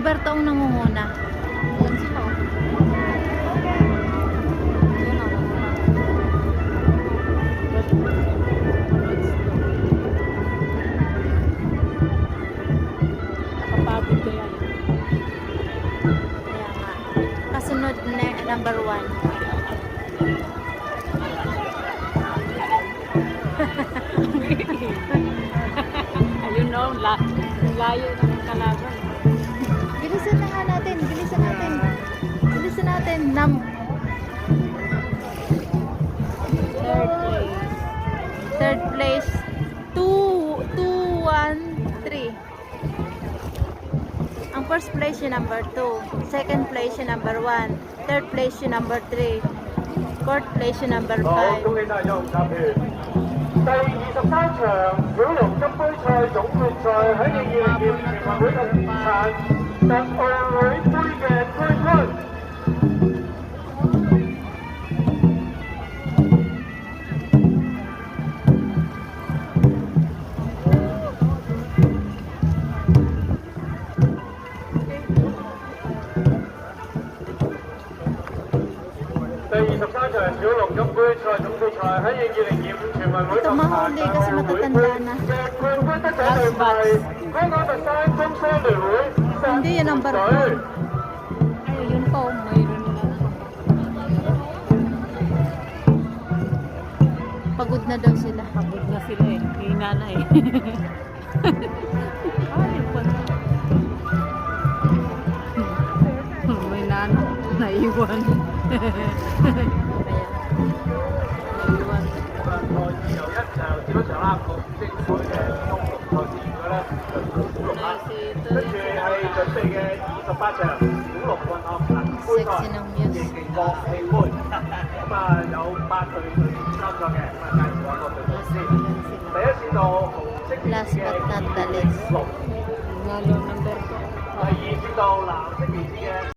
Roberto ang nangunguna. Yan sila. Yan o. Nakapagod kaya yun. Kaya nga. Kasunod na number 1. Ayun o, layo ng kalaban. Bilisan na nga natin. Bilisan natin. Bilisan natin. Third place. 2-1-3. Ang first place yung number 2. Second place yung number 1. Third place yung number 3. Fourth place yung number 5. 好，恭喜大家參與。第23場小龍金杯賽總決賽喺2020全運會嘅時限特奧會杯嘅冠軍。第23場小龍金杯賽總決賽喺2025全運會及 Ito mahuli kasi matatanda na. 嘅冠軍得獎隊係香港特山中商聯會 Hindi yun number 4. Ayun po, mayroon na. Pagod na daw sila. Pagod na sila eh. Hina na eh. Ay, pala. May nano. Naiwan. Naiwan. 個自由一就基本上啦，綠色會嘅中綠賽事嘅咧，就小綠啦。跟住係準備嘅28場小綠混合銀杯賽， Sexy ng music. 亦其國慶杯。咁啊有8隊參賽嘅，咁啊介紹下各隊隊先。第一線道紅色嘅 Last but not the least. 綠， Nalo number 2. 第二線道藍色旗幟嘅。